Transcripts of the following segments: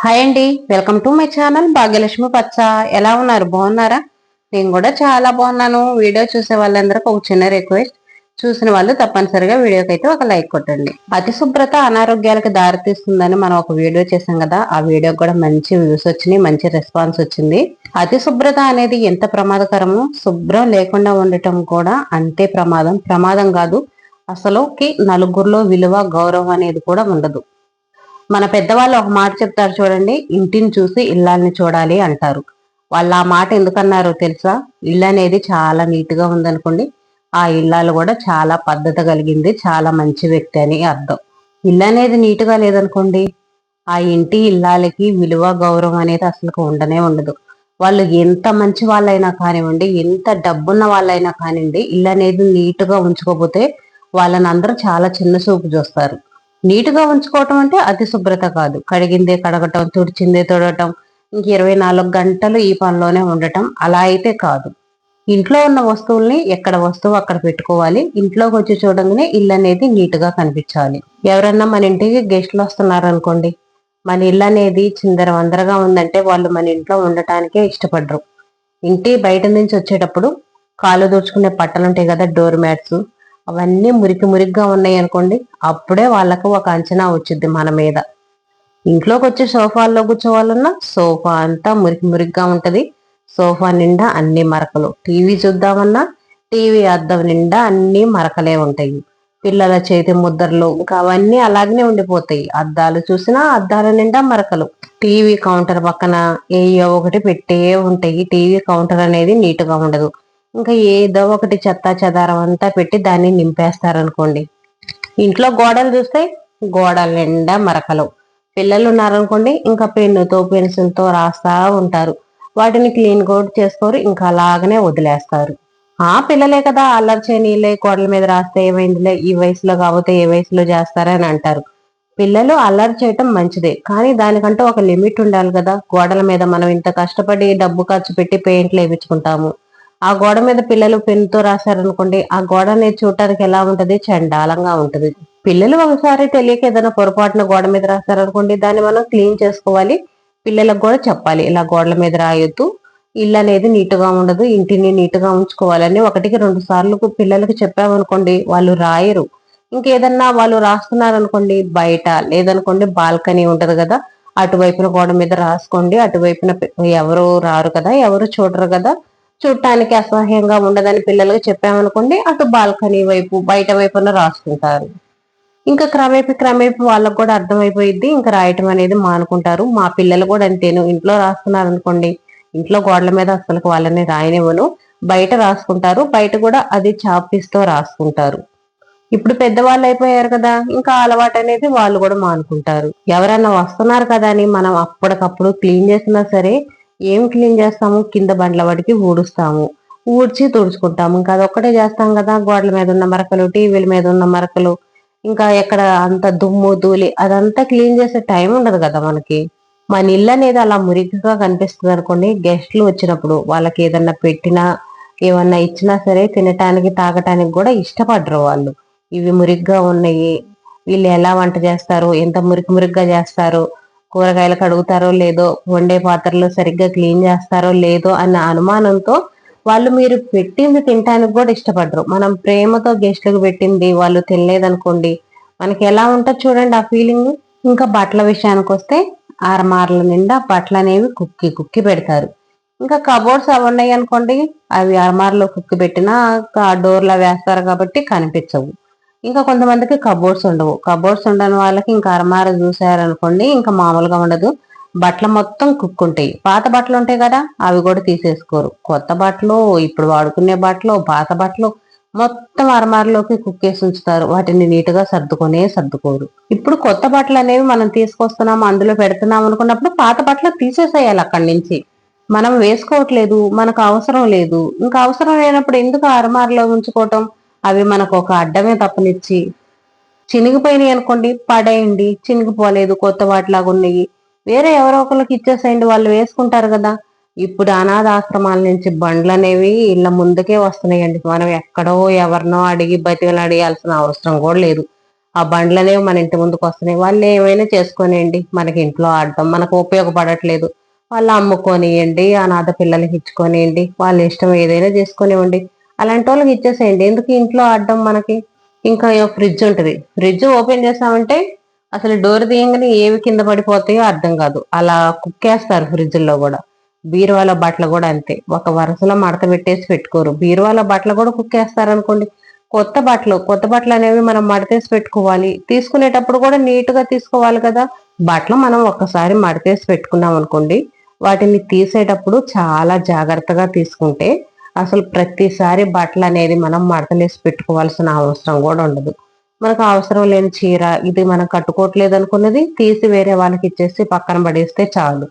Hi అండి, welcome to my channel Bhagyalakshmi పచ్చ. ఎలా ఉన్నారు? బాగున్నారా? నేను కూడా చాలా బాగున్నాను. వీడియో చూసే వాళ్ళందరికీ ఒక చిన్న రిక్వెస్ట్, చూసిన వాళ్ళు తప్పనిసరిగా వీడియోకి అయితే ఒక లైక్ కొట్టండి. అతి శుభ్రత అనారోగ్యాలకు దారితీస్తుందని మనం ఒక వీడియో చేసాం కదా, ఆ వీడియోకి కూడా మంచి వ్యూస్ వచ్చినాయి, మంచి రెస్పాన్స్ వచ్చింది. అతి శుభ్రత అనేది ఎంత ప్రమాదకరమో, శుభ్రం లేకుండా ఉండటం కూడా అంతే ప్రమాదం. ప్రమాదం కాదు, అసలుకి నలుగురిలో విలువ గౌరవం అనేది కూడా ఉండదు. మన పెద్దవాళ్ళు ఒక మాట చెప్తారు చూడండి, ఇంటిని చూసి ఇల్లాల్ని చూడాలి అంటారు. వాళ్ళు ఆ మాట ఎందుకన్నారో తెలుసా? ఇల్లు అనేది చాలా నీట్ గా ఉందనుకోండి, ఆ ఇల్లాలు కూడా చాలా పద్ధత కలిగింది, చాలా మంచి వ్యక్తి అని అర్థం. ఇల్లు అనేది నీట్ గా లేదనుకోండి, ఆ ఇంటి ఇల్లాలకి విలువ గౌరవం అనేది అసలు ఉండనే ఉండదు. వాళ్ళు ఎంత మంచి వాళ్ళైనా కానివ్వండి, ఎంత డబ్బున్న వాళ్ళైనా కానివ్వండి, ఇల్లు అనేది నీట్ గా ఉంచుకోకపోతే వాళ్ళని అందరూ చాలా చిన్న చూపు చూస్తారు. నీటుగా ఉంచుకోవటం అంటే అతి శుభ్రత కాదు, కడిగిందే కడగటం, తుడిచిందే తుడటం, ఇంక 24 గంటలు ఈ పనిలోనే ఉండటం అలా అయితే కాదు. ఇంట్లో ఉన్న వస్తువుల్ని ఎక్కడ వస్తువు అక్కడ పెట్టుకోవాలి. ఇంట్లోకి వచ్చి చూడంగానే ఇల్లు అనేది నీటుగా కనిపించాలి. ఎవరన్నా మన ఇంటికి గెస్టులు వస్తున్నారు అనుకోండి, మన ఇల్లు అనేది చిందరవందరగా ఉందంటే వాళ్ళు మన ఇంట్లో ఉండటానికే ఇష్టపడరు. ఇంటి బయట నుంచి వచ్చేటప్పుడు కాళ్ళు దూర్చుకునే పట్టలు ఉంటాయి కదా, డోర్ మ్యాట్స్, అవన్నీ మురికి మురికిగా ఉన్నాయి అనుకోండి, అప్పుడే వాళ్ళకు ఒక అంచనా వచ్చింది మన మీద. ఇంట్లోకి వచ్చి సోఫాల్లో కూర్చోవాలన్నా సోఫా అంతా మురికి మురికిగా ఉంటది, సోఫా నిండా అన్ని మరకలు. టీవీ చూద్దామన్నా టీవీ అద్దం నిండా అన్ని మరకలే ఉంటాయి. పిల్లల చేతి ముద్రలు ఇంకా అవన్నీ అలాగనే ఉండిపోతాయి. అద్దాలు చూసినా అద్దాల నిండా మరకలు. టీవీ కౌంటర్ పక్కన ఏయో ఒకటి పెట్టే ఉంటాయి. టీవీ కౌంటర్ అనేది నీటుగా ఉండదు. ఇంకా ఏదో ఒకటి చెత్త చెదారం అంతా పెట్టి దాన్ని నింపేస్తారనుకోండి. ఇంట్లో గోడలు చూస్తే గోడల నిండా మరకలు. పిల్లలు ఉన్నారనుకోండి, ఇంకా పెన్నుతో పెన్సిల్తో రాస్తా ఉంటారు. వాటిని క్లీన్ కూడా చేసుకోరు, ఇంకా అలాగనే వదిలేస్తారు. ఆ పిల్లలే కదా, అల్లరి చేయనీళ్ళే, గోడల మీద రాస్తే ఏమైందిలే, ఈ వయసులో కాకపోతే ఏ వయసులో చేస్తారని అంటారు. పిల్లలు అల్లరి చేయటం మంచిదే, కానీ దానికంటూ ఒక లిమిట్ ఉండాలి కదా. గోడల మీద మనం ఇంత కష్టపడి డబ్బు ఖర్చు పెట్టి పెయింట్లు వేయించుకుంటాము, ఆ గోడ మీద పిల్లలు పెన్నుతో రాశారనుకోండి, ఆ గోడ అనేది చూడటానికి ఎలా ఉంటది? చండాలంగా ఉంటది. పిల్లలు ఒకసారి తెలియక ఏదైనా పొరపాటున గోడ మీద రాశారనుకోండి, దాన్ని మనం క్లీన్ చేసుకోవాలి. పిల్లలకు కూడా చెప్పాలి, ఇలా గోడల మీద రాయొద్దు, ఇల్లు అనేది నీటుగా ఉండదు, ఇంటిని నీటుగా ఉంచుకోవాలని 1-2 సార్లు పిల్లలకి చెప్పామనుకోండి, వాళ్ళు రాయరు. ఇంకేదన్నా వాళ్ళు రాస్తున్నారనుకోండి, బయట లేదనుకోండి బాల్కనీ ఉంటది కదా, అటువైపున గోడ మీద రాసుకోండి. అటువైపున ఎవరు రారు కదా, ఎవరు చూడరు కదా, చూడటానికి అసహ్యంగా ఉండదని పిల్లలకు చెప్పామనుకోండి, అటు బాల్కనీ వైపు బయట వైపున రాసుకుంటారు. ఇంకా క్రమేపీ వాళ్ళకు కూడా అర్థమైపోయిద్ది, ఇంకా రాయటం అనేది మానుకుంటారు. మా పిల్లలు కూడా అంతేను. ఇంట్లో రాస్తున్నారు అనుకోండి, ఇంట్లో గోడల మీద అసలు వాళ్ళని రాయనివ్వను, బయట రాసుకుంటారు. బయట కూడా అది చాపిస్తో రాసుకుంటారు. ఇప్పుడు పెద్దవాళ్ళు అయిపోయారు కదా, ఇంకా అలవాటు అనేది వాళ్ళు కూడా మానుకుంటారు. ఎవరన్నా వస్తున్నారు కదా అని మనం అప్పటికప్పుడు క్లీన్ చేసినా సరే, ఏం క్లీన్ చేస్తాము? కింద బండ్ల వాడికి ఊడుస్తాము, ఊడ్చి తుడుచుకుంటాము. ఇంకా అదొక్కటే చేస్తాం కదా. గోడల మీద ఉన్న మరకలు, టీవీల మీద ఉన్న మరకలు, ఇంకా ఎక్కడ అంత దుమ్ము ధూళి, అదంతా క్లీన్ చేసే టైం ఉండదు కదా మనకి. మన ఇల్లు అనేది అలా మురికిగా కనిపిస్తుంది అనుకోండి, గెస్ట్లు వచ్చినప్పుడు వాళ్ళకి ఏదన్నా పెట్టినా ఏమన్నా ఇచ్చినా సరే తినటానికి తాగటానికి కూడా ఇష్టపడరు వాళ్ళు. ఇవి మురిగ్గా ఉన్నాయి, వీళ్ళు ఎలా వంట చేస్తారు, ఎంత మురికి మురిగ్గా చేస్తారు, కూరగాయలు కడుగుతారో లేదో, వండే పాత్రలు సరిగ్గా క్లీన్ చేస్తారో లేదో అన్న అనుమానంతో వాళ్ళు మీరు పెట్టింది తినటానికి కూడా ఇష్టపడరు. మనం ప్రేమతో గెస్ట్లకు పెట్టింది వాళ్ళు తినలేదనుకోండి, మనకి ఎలా ఉంటుంది చూడండి ఆ ఫీలింగ్. ఇంకా బట్టల విషయానికి వస్తే, అరమార్ల నిండా బట్టలు అనేవి కుక్కి కుక్కి పెడతారు. ఇంకా కబోర్డ్స్ అవి ఉన్నాయి అనుకోండి, అవి అరమార్లో కుక్కి పెట్టినా డోర్లో వేస్తారు కాబట్టి కనిపించవు. ఇంకా కొంతమందికి కబోర్డ్స్ ఉండవు. కబోర్డ్స్ ఉండని వాళ్ళకి ఇంకా అరమార చూసారనుకోండి, ఇంకా మామూలుగా ఉండదు. బట్టలు మొత్తం కుక్కుంటాయి. పాత బట్టలు ఉంటాయి కదా, అవి కూడా తీసేసుకోరు. కొత్త బట్టలు, ఇప్పుడు వాడుకునే బట్టలు, పాత బట్టలు మొత్తం అరమారలోకి కుక్కేసి ఉంచుతారు. వాటిని నీటుగా సర్దుకోరు. ఇప్పుడు కొత్త బట్టలు అనేవి మనం తీసుకొస్తున్నాం, అందులో పెడుతున్నాం అనుకున్నప్పుడు పాత బట్టలు తీసేసేయాలి అక్కడి నుంచి. మనం వేసుకోవట్లేదు, మనకు అవసరం లేదు. ఇంకా అవసరం లేనప్పుడు ఎందుకు అరమారలో ఉంచుకోవటం? అవి మనకు ఒక అడ్డమే తప్పనిచ్చి. చినిగిపోయినాయి అనుకోండి, పడేయండి. చినిగిపోలేదు, కొత్త వాటిలాగా ఉన్నాయి, వేరే ఎవరో ఒకరికి ఇచ్చేసేయండి, వాళ్ళు వేసుకుంటారు కదా. ఇప్పుడు అనాథ ఆశ్రమాల నుంచి బండ్లు అనేవి ఇళ్ళ ముందుకే వస్తున్నాయండి. మనం ఎక్కడో ఎవరినో అడిగి బతికలు అడిగాల్సిన అవసరం కూడా లేదు. ఆ బండ్లు అనేవి మన ఇంటి ముందుకు వస్తున్నాయి. వాళ్ళు ఏమైనా చేసుకోనియండి, మనకి ఇంట్లో ఆడటం మనకు ఉపయోగపడట్లేదు, వాళ్ళు అమ్ముకొనియండి, అనాథ పిల్లలకి ఇచ్చుకొనియండి, వాళ్ళ ఇష్టం ఏదైనా చేసుకొనివ్వండి. అలాంటి వాళ్ళకి ఇచ్చేసేయండి, ఎందుకు ఇంట్లో ఆడడం మనకి. ఇంకా ఫ్రిడ్జ్ ఉంటుంది, ఫ్రిడ్జ్ ఓపెన్ చేసామంటే అసలు డోర్ తీయంగానే ఏవి కింద పడిపోతాయో అర్థం కాదు, అలా కుక్కేస్తారు ఫ్రిడ్జ్ లో కూడా. బీరువాల బట్టలు కూడా అంతే, ఒక వరుసలో మడత పెట్టేసి పెట్టుకోరు, బీరువాల బట్టలు కూడా కుక్కేస్తారు అనుకోండి. కొత్త బట్టలు అనేవి మనం మడతేసి పెట్టుకోవాలి, తీసుకునేటప్పుడు కూడా నీట్ గా తీసుకోవాలి కదా. బట్టలు మనం ఒక్కసారి మడతేసి పెట్టుకున్నాం అనుకోండి, వాటిని తీసేటప్పుడు చాలా జాగ్రత్తగా తీసుకుంటే అసలు ప్రతిసారి బట్టలు అనేది మనం మడతలేసి పెట్టుకోవాల్సిన అవసరం కూడా ఉండదు. మనకు అవసరం లేని చీర ఇది మనం కట్టుకోవట్లేదు అనుకున్నది తీసి వేరే వాళ్ళకి ఇచ్చేసి పక్కన పడేస్తే చాలు.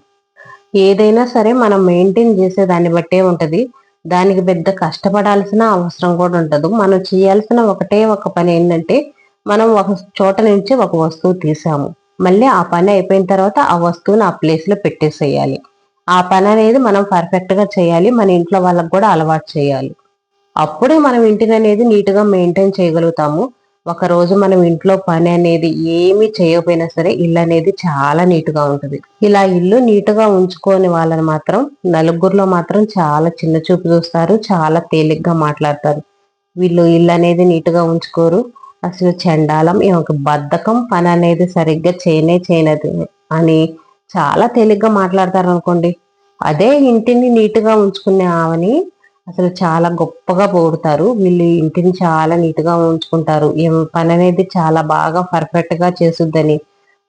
ఏదైనా సరే మనం మెయింటైన్ చేసే దాన్ని బట్టే ఉంటది. దానికి పెద్ద కష్టపడాల్సిన అవసరం కూడా ఉండదు. మనం చేయాల్సిన ఒకటే ఒక పని ఏంటంటే, మనం ఒక చోట నుంచి ఒక వస్తువు తీసాము, మళ్ళీ ఆ పని అయిపోయిన తర్వాత ఆ వస్తువుని ఆ ప్లేస్ లో పెట్టేసేయాలి. ఆ పని అనేది మనం పర్ఫెక్ట్ గా చేయాలి, మన ఇంట్లో వాళ్ళకి కూడా అలవాటు చేయాలి. అప్పుడే మనం ఇంటిని అనేది నీట్ గా మెయింటైన్ చేయగలుగుతాము. ఒక రోజు మనం ఇంట్లో పని అనేది ఏమీ చేయకపోయినా సరే ఇల్లు అనేది చాలా నీట్ గా ఉంటది. ఇలా ఇల్లు నీట్ గా ఉంచుకోని వాళ్ళని మాత్రం నలుగురిలో మాత్రం చాలా చిన్న చూపు చూస్తారు, చాలా తేలిగ్గా మాట్లాడతారు. వీళ్ళు ఇల్లు అనేది నీట్ గా ఉంచుకోరు, అసలు చండాలం, ఒక బద్ధకం, పని అనేది సరిగ్గా చేయనది అని చాలా తేలిగ్గా మాట్లాడతారు అనుకోండి. అదే ఇంటిని నీట్ గా ఉంచుకునే ఆమెని అసలు చాలా గొప్పగా పొగుడుతారు. వీళ్ళు ఇంటిని చాలా నీట్ గా ఉంచుకుంటారు, ఏం పని అనేది చాలా బాగా పర్ఫెక్ట్ గా చేసుద్దని.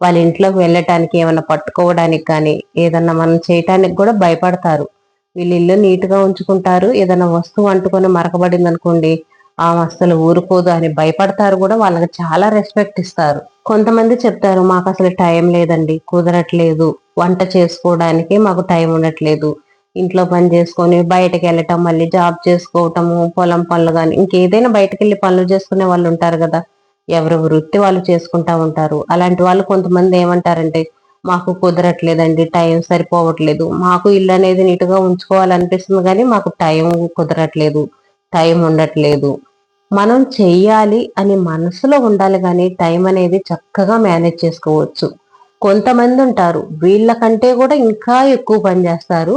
వాళ్ళ ఇంట్లోకి వెళ్ళటానికి, ఏమైనా పట్టుకోవడానికి కానీ ఏదన్నా మనం చేయటానికి కూడా భయపడతారు. వీళ్ళు ఇల్లు నీట్ గా ఉంచుకుంటారు, ఏదైనా వస్తువు అంటుకొని మరకబడింది అనుకోండి, ఆమె అస్సలు ఊరుకోదు అని భయపడతారు కూడా, వాళ్ళకి చాలా రెస్పెక్ట్ ఇస్తారు. కొంతమంది చెప్తారు, మాకు అసలు టైం లేదండి, కుదరట్లేదు, వంట చేసుకోవడానికి మాకు టైం ఉండట్లేదు, ఇంట్లో పని చేసుకొని బయటకు వెళ్ళటం, మళ్ళీ జాబ్ చేసుకోవటము, పొలం పనులు కానీ ఇంకేదైనా బయటకు వెళ్ళి పనులు చేసుకునే వాళ్ళు ఉంటారు కదా. ఎవరి వృత్తి వాళ్ళు చేసుకుంటా ఉంటారు. అలాంటి వాళ్ళు కొంతమంది ఏమంటారంటే, మాకు కుదరట్లేదండి, టైం సరిపోవట్లేదు, మాకు ఇల్లు అనేది నీట్గా ఉంచుకోవాలనిపిస్తుంది కానీ మాకు టైం కుదరట్లేదు, టైం ఉండట్లేదు. మనం చెయ్యాలి అని మనసులో ఉండాలి కానీ టైం అనేది చక్కగా మేనేజ్ చేసుకోవచ్చు. కొంతమంది ఉంటారు, వీళ్ళకంటే కూడా ఇంకా ఎక్కువ పని చేస్తారు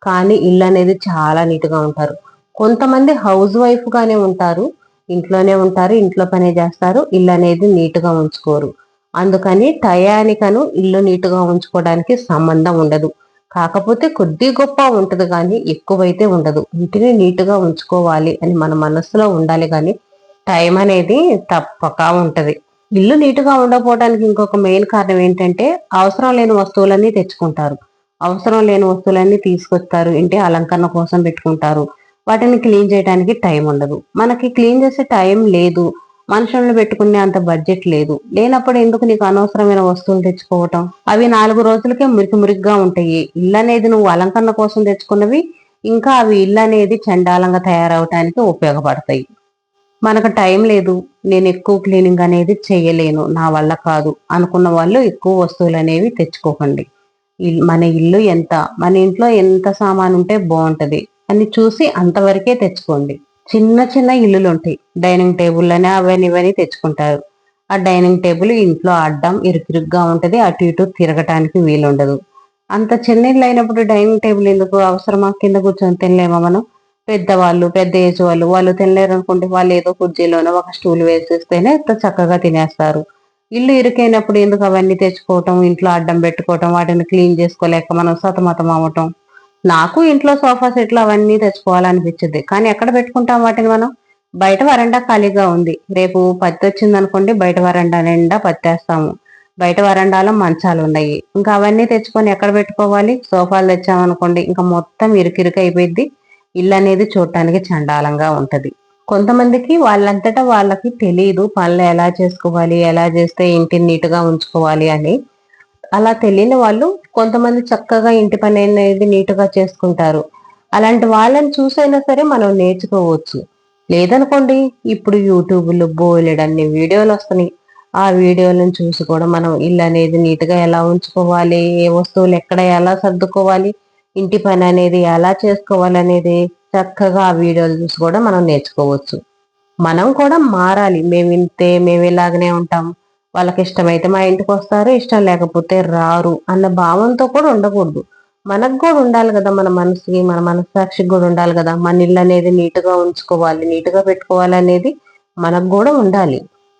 కానీ ఇల్లు అనేది చాలా నీట్ గా ఉంటారు. కొంతమంది హౌస్ వైఫ్ గానే ఉంటారు, ఇంట్లోనే ఉంటారు, ఇంట్లో పనే చేస్తారు, ఇల్లు అనేది నీట్ గా ఉంచుకోరు. అందుకని టయానికను ఇల్లు నీట్ గా ఉంచుకోవడానికి సంబంధం ఉండదు. కాకపోతే కొద్ది గొప్ప ఉంటది కానీ ఎక్కువైతే ఉండదు. ఇంటిని నీట్ గా ఉంచుకోవాలి అని మన మనసులో ఉండాలి కానీ టైం అనేది తప్పక ఉంటది. ఇల్లు నీటుగా ఉండకపోవడానికి ఇంకొక మెయిన్ కారణం ఏంటంటే, అవసరం లేని వస్తువులన్నీ తెచ్చుకుంటారు. అవసరం లేని వస్తువులన్నీ తీసుకొస్తారు, ఇంటి అలంకరణ కోసం పెట్టుకుంటారు. వాటిని క్లీన్ చేయడానికి టైం ఉండదు. మనకి క్లీన్ చేసే టైం లేదు, మనుషులను పెట్టుకునే అంత బడ్జెట్ లేదు. లేనప్పుడు ఎందుకు నీకు అనవసరమైన వస్తువులు తెచ్చుకోవటం? అవి 4 రోజులకే మురికి మురికిగా ఉంటాయి. ఇల్లు అనేది నువ్వు అలంకరణ కోసం తెచ్చుకున్నవి, ఇంకా అవి ఇల్లు అనేది చండాలంగా తయారవటానికి ఉపయోగపడతాయి. మనకు టైం లేదు, నేను ఎక్కువ క్లీనింగ్ అనేది చేయలేను, నా వల్ల కాదు అనుకున్న వాళ్ళు ఎక్కువ వస్తువులు అనేవి తెచ్చుకోకండి. మన ఇల్లు ఎంత, మన ఇంట్లో ఎంత సామాన్ ఉంటే బాగుంటది అని చూసి అంతవరకే తెచ్చుకోండి. చిన్న చిన్న ఇల్లులు ఉంటాయి, డైనింగ్ టేబుల్ అని అవన్నీ ఇవన్నీ తెచ్చుకుంటారు. ఆ డైనింగ్ టేబుల్ ఇంట్లో అడ్డం ఇరుకిరుగ్గా ఉంటది, అటు ఇటు తిరగటానికి వీలుండదు. అంత చిన్న ఇల్లు అయినప్పుడు డైనింగ్ టేబుల్ ఎందుకు అవసరమా? కింద కూర్చొని తినలేమా మనం? పెద్దవాళ్ళు, పెద్ద ఏజ్ వాళ్ళు తినలేరు అనుకుంటే వాళ్ళు ఏదో కుర్చీలోనో ఒక స్టూల్ వేసేస్తేనే చక్కగా తినేస్తారు. ఇల్లు ఇరుకైనప్పుడు ఎందుకు అవన్నీ తెచ్చుకోవటం, ఇంట్లో అడ్డం పెట్టుకోవటం, వాటిని క్లీన్ చేసుకోలేక మనం సతమతం అవ్వటం. నాకు ఇంట్లో సోఫా సెట్లు అవన్నీ తెచ్చుకోవాలనిపించింది, కానీ ఎక్కడ పెట్టుకుంటాం వాటిని మనం? బయట వరండా ఖాళీగా ఉంది, రేపు పత్తి వచ్చింది అనుకోండి, బయట వరండా నిండా పత్తేస్తాము. బయట వరండాలో మంచాలు ఉన్నాయి, ఇంకా అవన్నీ తెచ్చుకొని ఎక్కడ పెట్టుకోవాలి? సోఫాలు తెచ్చామనుకోండి, ఇంకా మొత్తం ఇరుకిరుకు అయిపోయింది, ఇల్లు అనేది చూడటానికి చండాలంగా ఉంటది. కొంతమందికి వాళ్ళంతటా వాళ్ళకి తెలియదు పనులు ఎలా చేసుకోవాలి, ఎలా చేస్తే ఇంటిని నీటుగా ఉంచుకోవాలి అని. అలా తెలియని వాళ్ళు కొంతమంది చక్కగా ఇంటి పని అనేది నీటుగా చేసుకుంటారు. అలాంటి వాళ్ళని చూసైనా సరే మనం నేర్చుకోవచ్చు. లేదనుకోండి, ఇప్పుడు యూట్యూబ్లో బోలెడన్ని వీడియోలు వస్తున్నాయి, ఆ వీడియోలను చూసి కూడా మనం ఇల్లు అనేది నీట్గా ఎలా ఉంచుకోవాలి, ఏ వస్తువులు ఎక్కడ ఎలా సర్దుకోవాలి, ఇంటి పని అనేది ఎలా చేసుకోవాలి అనేది చక్కగా ఆ వీడియోలు చూసి కూడా మనం నేర్చుకోవచ్చు. మనం కూడా మారాలి, మేము ఇంతే, మేము ఇలాగనే ఉంటాం, వాళ్ళకి ఇష్టమైతే మా ఇంటికి వస్తారు, ఇష్టం లేకపోతే రారు అన్న భావంతో కూడా ఉండకూడదు. మనకు కూడా ఉండాలి కదా, మన మనసుకి మన మనస్సాక్షికి కూడా ఉండాలి కదా. మన ఇల్లు అనేది నీట్గా ఉంచుకోవాలి, నీట్గా పెట్టుకోవాలి అనేది మనకు కూడా ఉండాలి.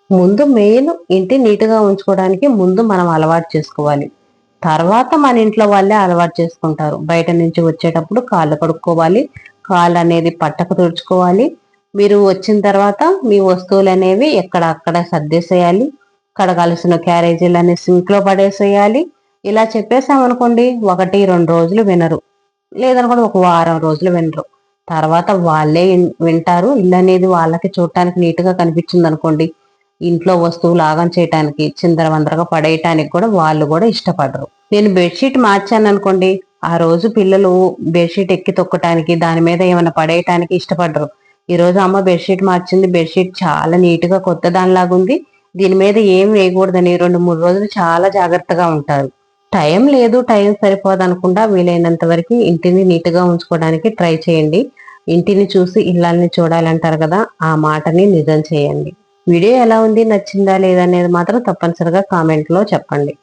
ముందు మెయిన్ ఇంటి నీట్గా ఉంచుకోవడానికి ముందు మనం అలవాటు చేసుకోవాలి. తర్వాత మన ఇంట్లో వాళ్ళే అలవాటు చేసుకుంటారు. బయట నుంచి వచ్చేటప్పుడు కాళ్ళు కడుక్కోవాలి, కాళ్ళు అనేది పట్టకు తుడుచుకోవాలి. మీరు వచ్చిన తర్వాత మీ వస్తువులు అనేవి ఎక్కడ అక్కడ సర్దేసేయాలి. కడగాల్సిన క్యారేజీలన్నీ సింక్ లో పడేసేయాలి. ఇలా చెప్పేసామనుకోండి, 1-2 రోజులు వినరు, లేదనుకోండి ఒక వారం రోజులు వినరు. తర్వాత వాళ్ళే వింటారు. ఇల్లు అనేది వాళ్ళకి చూడటానికి నీట్ గా కనిపించింది అనుకోండి, ఇంట్లో వస్తువులు ఆగం చేయటానికి చిందరవందరగా పడేయటానికి కూడా వాళ్ళు కూడా ఇష్టపడరు. నేను బెడ్షీట్ మార్చాను అనుకోండి, ఆ రోజు పిల్లలు బెడ్షీట్ ఎక్కి తొక్కటానికి దాని మీద ఏమైనా పడేయటానికి ఇష్టపడరు. ఈ రోజు అమ్మ బెడ్షీట్ మార్చింది, బెడ్షీట్ చాలా నీట్ గా కొత్త దానిలాగుంది, దీని మీద ఏం వేయకూడదని 2-3 రోజులు చాలా జాగ్రత్తగా ఉంటారు. టైం లేదు, టైం సరిపోదు అనుకుంటా వీలైనంత వరకు ఇంటిని నీట్ గా ఉంచుకోవడానికి ట్రై చేయండి. ఇంటిని చూసి ఇల్లాల్ని చూడాలంటారు కదా, ఆ మాటని నిజం చేయండి. వీడియో ఎలా ఉంది, నచ్చిందా లేదా అనేది మాత్రం తప్పనిసరిగా కామెంట్ లో చెప్పండి.